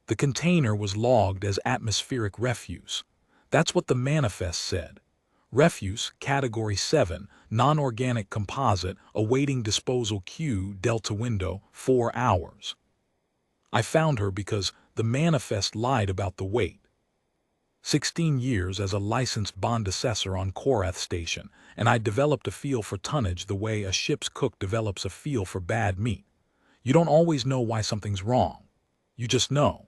The container was logged as atmospheric refuse. That's what the manifest said. Refuse, Category 7, non-organic composite, awaiting disposal queue, Delta window, 4 hours. I found her because the manifest lied about the weight. 16 years as a licensed bond assessor on Korrath station, and I developed a feel for tonnage the way a ship's cook develops a feel for bad meat. You don't always know why something's wrong. You just know.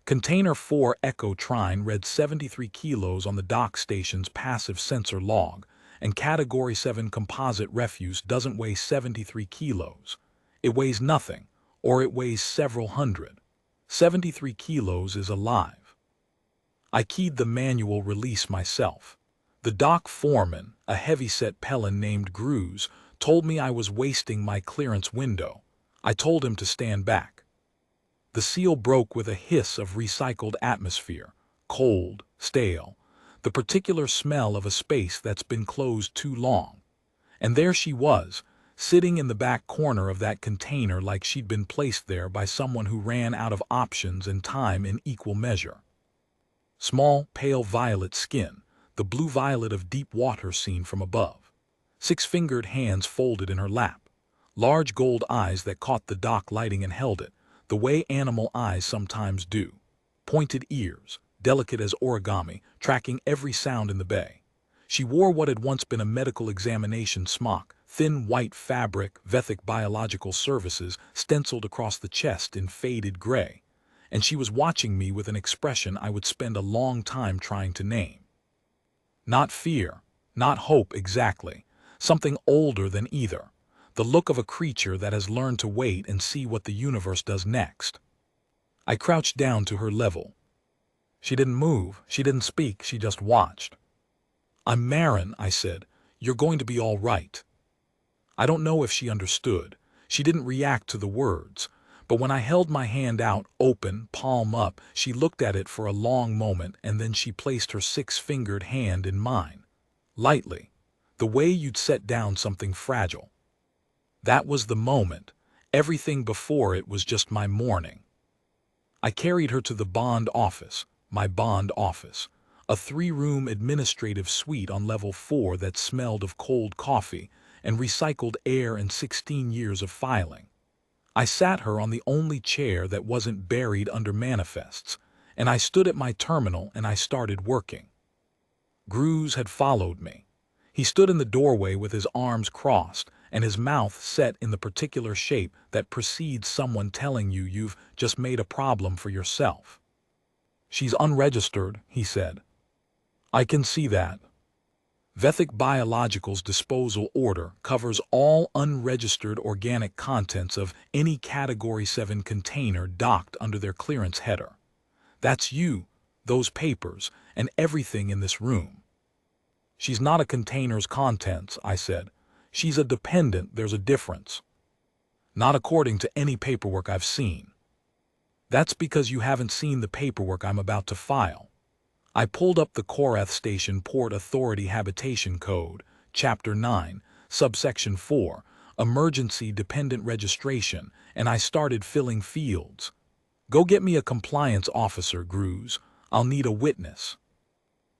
Container 4 Echo Trine read 73 kilos on the dock station's passive sensor log, and Category 7 composite refuse doesn't weigh 73 kilos. It weighs nothing, or it weighs several hundred. 73 kilos is alive. I keyed the manual release myself. The dock foreman, a heavyset Pelin named Gruz, told me I was wasting my clearance window. I told him to stand back. The seal broke with a hiss of recycled atmosphere, cold, stale, the particular smell of a space that's been closed too long. And there she was, sitting in the back corner of that container like she'd been placed there by someone who ran out of options and time in equal measure. Small, pale violet skin, the blue violet of deep water seen from above. 6-fingered hands folded in her lap. Large gold eyes that caught the dock lighting and held it, the way animal eyes sometimes do. Pointed ears, delicate as origami, tracking every sound in the bay. She wore what had once been a medical examination smock, thin white fabric, Vethic Biological Services, stenciled across the chest in faded gray. And she was watching me with an expression I would spend a long time trying to name. Not fear, not hope exactly, something older than either. The look of a creature that has learned to wait and see what the universe does next. I crouched down to her level. She didn't move, she didn't speak, she just watched. "I'm Marin," I said. "You're going to be all right." I don't know if she understood. She didn't react to the words. But when I held my hand out, open, palm up, she looked at it for a long moment, and then she placed her 6-fingered hand in mine. Lightly. The way you'd set down something fragile. That was the moment. Everything before it was just my morning. I carried her to the bond office, my bond office, a 3-room administrative suite on level 4 that smelled of cold coffee and recycled air and 16 years of filing. I sat her on the only chair that wasn't buried under manifests, and I stood at my terminal and I started working. Gruz had followed me. He stood in the doorway with his arms crossed and his mouth set in the particular shape that precedes someone telling you you've just made a problem for yourself. "She's unregistered," he said. "I can see that." Vethic Biological's disposal order covers all unregistered organic contents of any Category 7 container docked under their clearance header. That's you, those papers, and everything in this room. "She's not a container's contents," I said. "She's a dependent, there's a difference." "Not according to any paperwork I've seen." "That's because you haven't seen the paperwork I'm about to file." I pulled up the Korrath Station Port Authority Habitation Code, Chapter 9, Subsection 4, Emergency Dependent Registration, and I started filling fields. "Go get me a compliance officer, Gruz. I'll need a witness."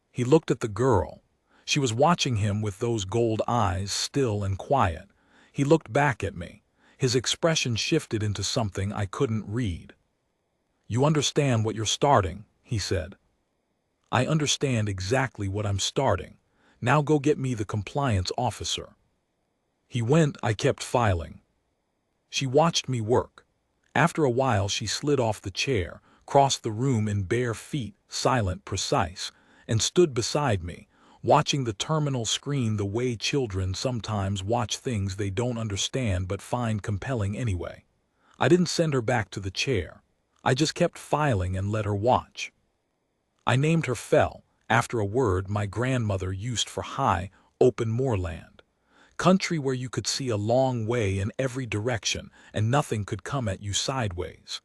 He looked at the girl. She was watching him with those gold eyes, still and quiet. He looked back at me. His expression shifted into something I couldn't read. "You understand what you're starting," he said. "I understand exactly what I'm starting. Now go get me the compliance officer." He went. I kept filing. She watched me work. After a while she slid off the chair, crossed the room in bare feet, silent, precise, and stood beside me, watching the terminal screen the way children sometimes watch things they don't understand but find compelling anyway. I didn't send her back to the chair. I just kept filing and let her watch. I named her Fell, after a word my grandmother used for high, open moorland. Country where you could see a long way in every direction and nothing could come at you sideways.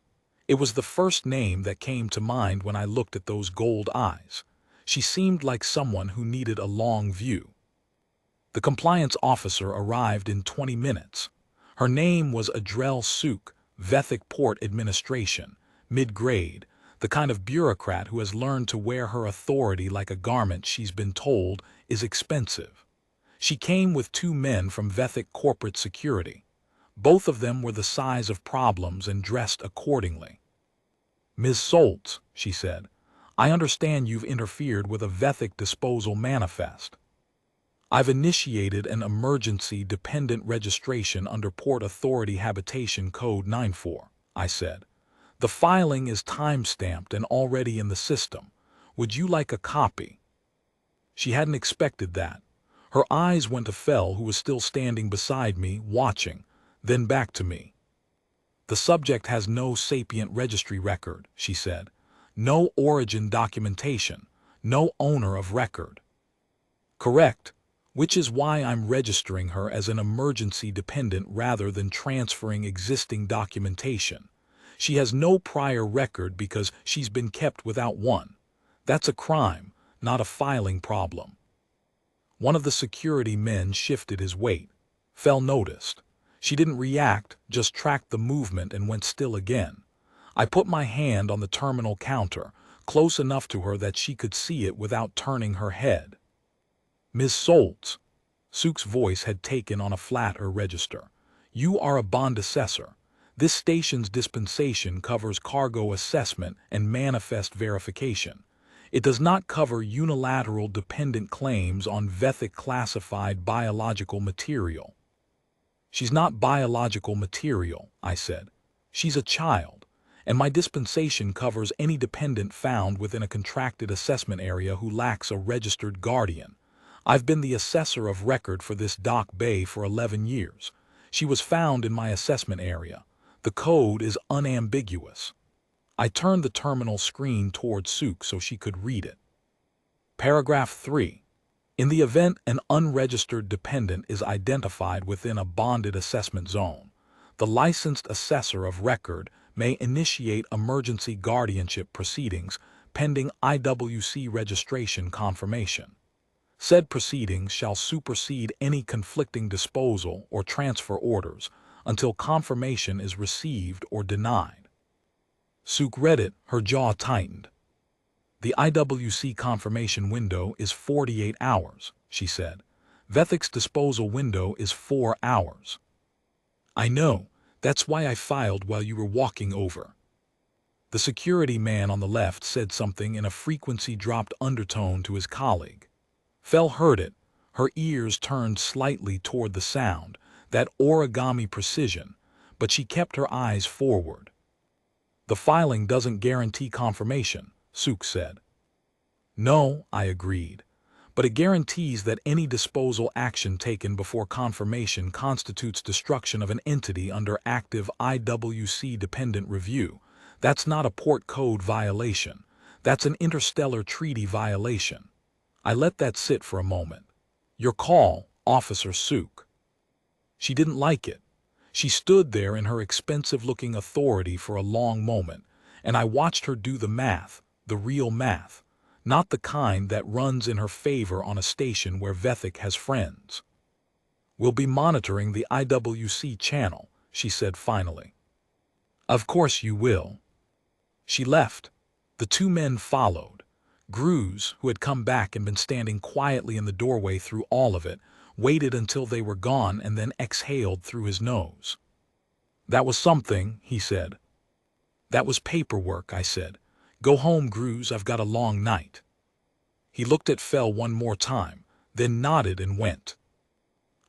It was the first name that came to mind when I looked at those gold eyes. She seemed like someone who needed a long view. The compliance officer arrived in 20 minutes. Her name was Adrel Suk, Vethic Port Administration, mid-grade, The kind of bureaucrat who has learned to wear her authority like a garment she's been told is expensive. She came with two men from Vethic corporate security. Both of them were the size of problems and dressed accordingly. "Ms. Soltz," she said, "I understand you've interfered with a Vethic disposal manifest." "I've initiated an emergency dependent registration under Port Authority Habitation Code 94, I said. "The filing is time-stamped and already in the system. Would you like a copy?" She hadn't expected that. Her eyes went to Fell, who was still standing beside me, watching, then back to me. "The subject has no sapient registry record," she said. "No origin documentation, no owner of record." "Correct, which is why I'm registering her as an emergency dependent rather than transferring existing documentation. She has no prior record because she's been kept without one. That's a crime, not a filing problem." One of the security men shifted his weight. Fell noticed. She didn't react, just tracked the movement and went still again. I put my hand on the terminal counter, close enough to her that she could see it without turning her head. "Ms. Soltz," Sook's voice had taken on a flatter register, "you are a bond assessor. This station's dispensation covers cargo assessment and manifest verification. It does not cover unilateral dependent claims on Vethic classified biological material." "She's not biological material," I said. "She's a child, and my dispensation covers any dependent found within a contracted assessment area who lacks a registered guardian. I've been the assessor of record for this dock bay for 11 years. She was found in my assessment area. The code is unambiguous." I turned the terminal screen toward Sook so she could read it. Paragraph 3. In the event an unregistered dependent is identified within a bonded assessment zone, the licensed assessor of record may initiate emergency guardianship proceedings pending IWC registration confirmation. Said proceedings shall supersede any conflicting disposal or transfer orders until confirmation is received or denied. Sook read it, her jaw tightened. "The IWC confirmation window is 48 hours, she said. "Vethic's disposal window is 4 hours. "I know, that's why I filed while you were walking over." The security man on the left said something in a frequency-dropped undertone to his colleague. Fell heard it, her ears turned slightly toward the sound, that origami precision, but she kept her eyes forward. "The filing doesn't guarantee confirmation," Sook said. "No," I agreed, "but it guarantees that any disposal action taken before confirmation constitutes destruction of an entity under active IWC dependent review. That's not a port code violation. That's an interstellar treaty violation." I let that sit for a moment. "Your call, Officer Sook." She didn't like it. She stood there in her expensive-looking authority for a long moment, and I watched her do the math, the real math, not the kind that runs in her favor on a station where Vethic has friends. "We'll be monitoring the IWC channel," she said finally. "Of course you will." She left. The two men followed. Gruz, who had come back and been standing quietly in the doorway through all of it, waited until they were gone and then exhaled through his nose. "That was something," he said. "That was paperwork," I said. "Go home, Gruz, I've got a long night." He looked at Fell one more time, then nodded and went.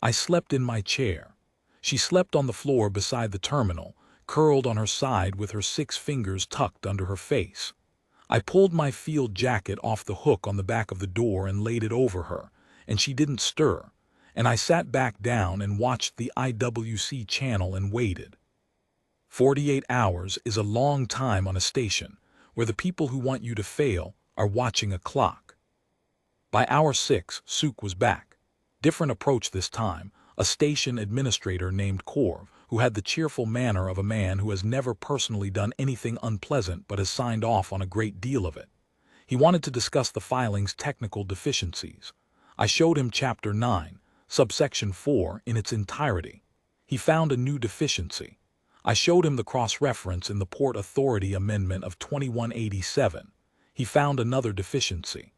I slept in my chair. She slept on the floor beside the terminal, curled on her side with her 6 fingers tucked under her face. I pulled my field jacket off the hook on the back of the door and laid it over her, and she didn't stir, and I sat back down and watched the IWC channel and waited. 48 hours is a long time on a station where the people who want you to fail are watching a clock. By hour 6, Sook was back. Different approach this time, a station administrator named Korrath, who had the cheerful manner of a man who has never personally done anything unpleasant but has signed off on a great deal of it. He wanted to discuss the filing's technical deficiencies. I showed him Chapter 9, Subsection 4 in its entirety. He found a new deficiency. I showed him the cross-reference in the Port Authority Amendment of 2187. He found another deficiency.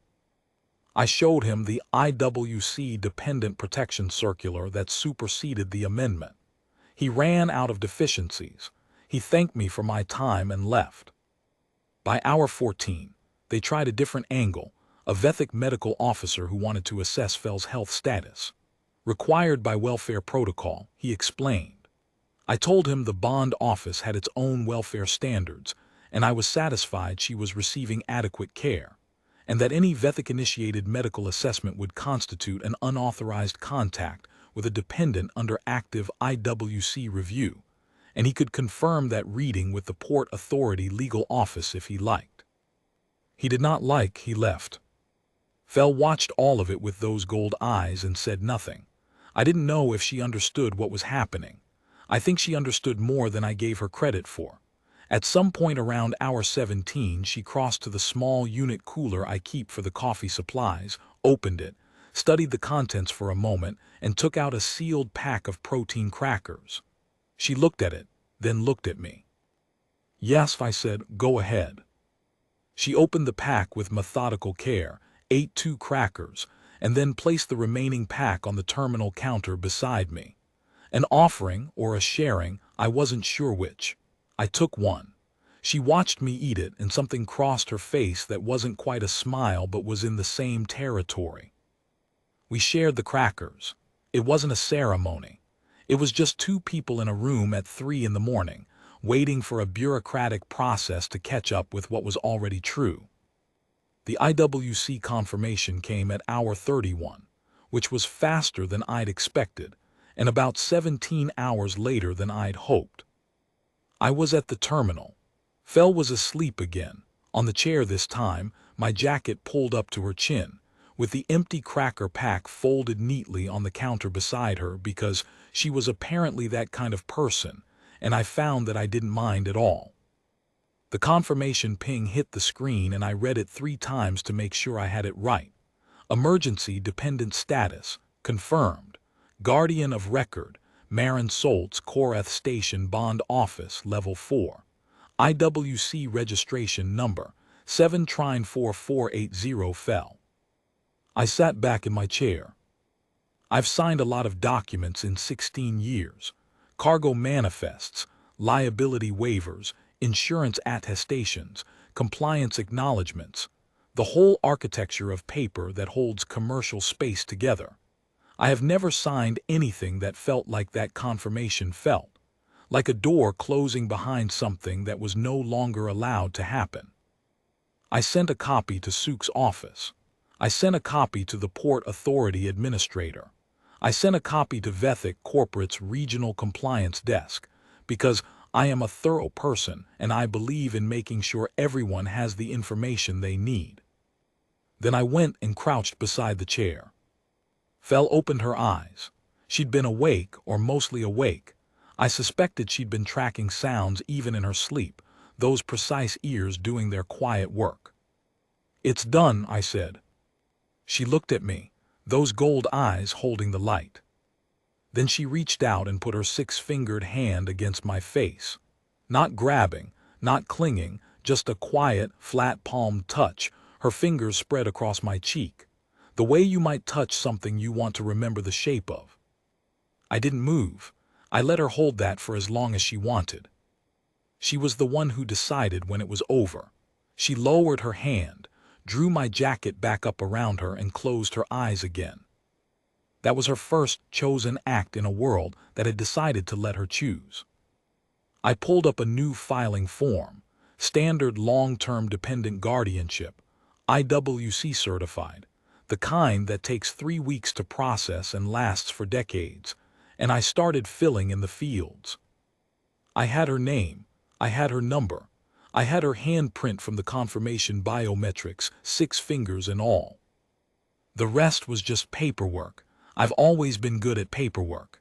I showed him the IWC Dependent Protection Circular that superseded the amendment. He ran out of deficiencies. He thanked me for my time and left. By hour 14, they tried a different angle, a Vethic medical officer who wanted to assess Fell's health status. Required by welfare protocol, he explained. I told him the bond office had its own welfare standards, and I was satisfied she was receiving adequate care, and that any Vethic-initiated medical assessment would constitute an unauthorized contact with a dependent under active IWC review, and he could confirm that reading with the Port Authority legal office if he liked. He did not like, he left. Fell watched all of it with those gold eyes and said nothing. I didn't know if she understood what was happening. I think she understood more than I gave her credit for. At some point around hour 17, she crossed to the small unit cooler I keep for the coffee supplies, opened it, studied the contents for a moment, and took out a sealed pack of protein crackers. She looked at it, then looked at me. Yes, I said, go ahead. She opened the pack with methodical care, ate 2 crackers, and then placed the remaining pack on the terminal counter beside me. An offering or a sharing, I wasn't sure which. I took one. She watched me eat it, and something crossed her face that wasn't quite a smile but was in the same territory. We shared the crackers. It wasn't a ceremony. It was just 2 people in a room at 3 in the morning, waiting for a bureaucratic process to catch up with what was already true. The IWC confirmation came at hour 31, which was faster than I'd expected, and about 17 hours later than I'd hoped. I was at the terminal. Fell was asleep again, on the chair this time, my jacket pulled up to her chin, with the empty cracker pack folded neatly on the counter beside her because she was apparently that kind of person, and I found that I didn't mind at all. The confirmation ping hit the screen and I read it 3 times to make sure I had it right. Emergency dependent status, confirmed. Guardian of record, Marin Soltz, Korrath Station Bond Office, Level 4. IWC registration number, 7-4480 Fell. I sat back in my chair. I've signed a lot of documents in 16 years. Cargo manifests, liability waivers, insurance attestations, compliance acknowledgments, the whole architecture of paper that holds commercial space together. I have never signed anything that felt like that confirmation felt, like a door closing behind something that was no longer allowed to happen. I sent a copy to Sook's office. I sent a copy to the Port Authority Administrator. I sent a copy to Vethic Corporate's Regional Compliance Desk, because I am a thorough person and I believe in making sure everyone has the information they need. Then I went and crouched beside the chair. Fell opened her eyes. She'd been awake, or mostly awake. I suspected she'd been tracking sounds even in her sleep, those precise ears doing their quiet work. It's done, I said. She looked at me, those gold eyes holding the light. Then she reached out and put her 6-fingered hand against my face. Not grabbing, not clinging, just a quiet, flat-palmed touch, her fingers spread across my cheek. The way you might touch something you want to remember the shape of. I didn't move. I let her hold that for as long as she wanted. She was the one who decided when it was over. She lowered her hand, drew my jacket back up around her and closed her eyes again. That was her first chosen act in a world that had decided to let her choose. I pulled up a new filing form, standard long-term dependent guardianship, IWC certified, the kind that takes 3 weeks to process and lasts for decades, and I started filling in the fields. I had her name, I had her number, I had her handprint from the confirmation biometrics, 6 fingers and all. The rest was just paperwork. I've always been good at paperwork.